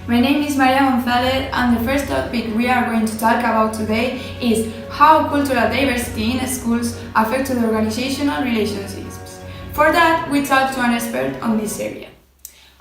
My name is Maria Gonzalez, and the first topic we are going to talk about today is how cultural diversity in schools affects the organizational relationships. For that, we talked to an expert on this area.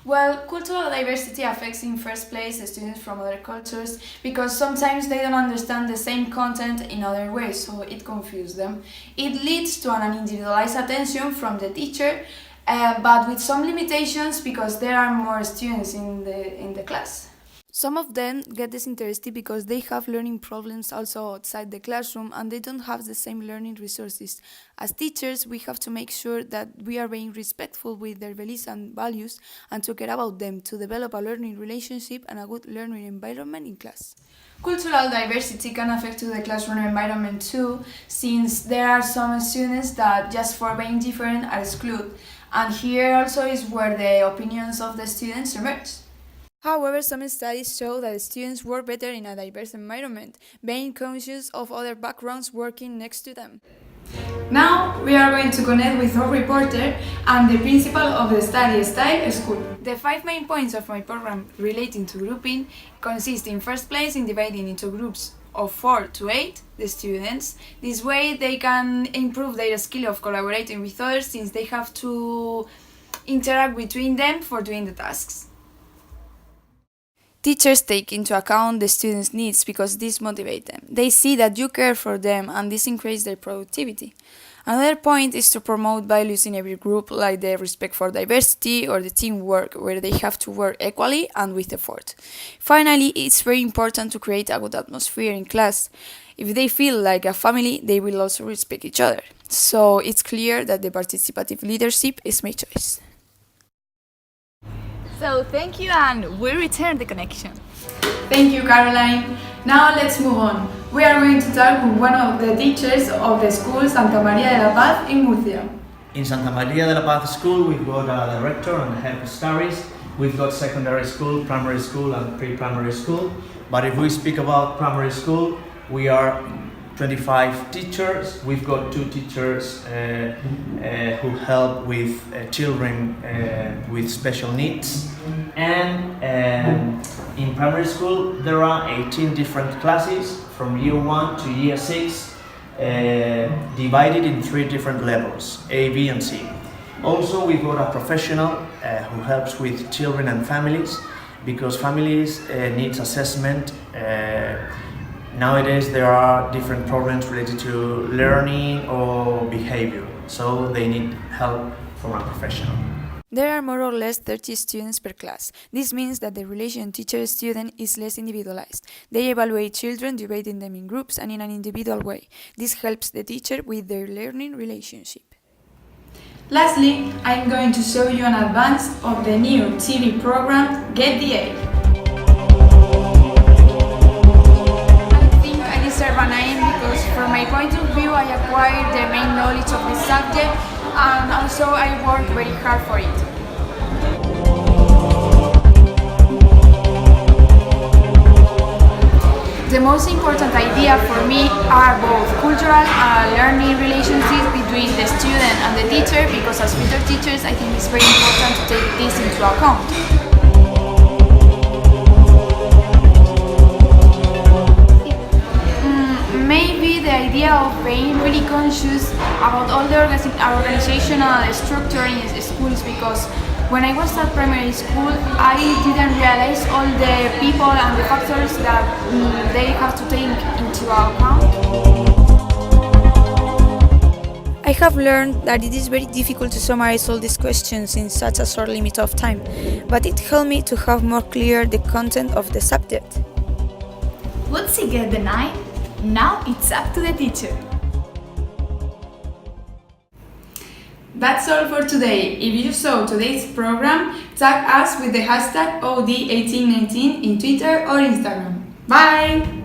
Well, cultural diversity affects in first place the students from other cultures because sometimes they don't understand the same content in other ways, so it confuses them. It leads to an individualized attention from the teacher, but with some limitations because there are more students in the class. Some of them get disinterested because they have learning problems also outside the classroom and they don't have the same learning resources. As teachers, we have to make sure that we are being respectful with their beliefs and values and to care about them to develop a learning relationship and a good learning environment in class. Cultural diversity can affect the classroom environment too, since there are some students that just for being different are excluded. And here also is where the opinions of the students emerge. However, some studies show that students work better in a diverse environment, being conscious of other backgrounds working next to them. Now, we are going to connect with our reporter and the principal of the Study Style School. The 5 main points of my program relating to grouping consist in first place in dividing into groups of 4 to 8 the students. This way they can improve their skill of collaborating with others since they have to interact between them for doing the tasks. Teachers take into account the students' needs because this motivates them. They see that you care for them and this increases their productivity. Another point is to promote values in every group like the respect for diversity or the teamwork where they have to work equally and with effort. Finally, it's very important to create a good atmosphere in class. If they feel like a family, they will also respect each other. So it's clear that the participative leadership is my choice. So thank you, and we return the connection. Thank you, Caroline. Now let's move on. We are going to talk with one of the teachers of the school Santa Maria de la Paz in Murcia. In Santa Maria de la Paz school, we've got a director and head of studies. We've got secondary school, primary school, and pre-primary school. But if we speak about primary school, we are 25 teachers. We've got 2 teachers who help with children with special needs. And in primary school, there are 18 different classes from year 1 to year 6, divided in 3 different levels, A, B, and C. Also, we've got a professional who helps with children and families because families needs assessment. Nowadays there are different problems related to learning or behavior, so they need help from a professional. There are more or less 30 students per class. This means that the relation teacher-student is less individualized. They evaluate children, dividing them in groups and in an individual way. This helps the teacher with their learning relationship. Lastly, I'm going to show you an advance of the new TV program Get the A. An IM because from my point of view I acquired the main knowledge of the subject and also I work very hard for it. The most important idea for me are both cultural and learning relationships between the student and the teacher because as future teachers I think it's very important to take this into account. Maybe the idea of being really conscious about all the organizational structure in schools because when I was at primary school I didn't realize all the people and the factors that they have to take into account. I have learned that it is very difficult to summarize all these questions in such a short limit of time, but it helped me to have more clear the content of the subject. Once you get the 9, now it's up to the teacher. That's all for today. If you saw today's program, tag us with the hashtag OD1819 in Twitter or Instagram. Bye!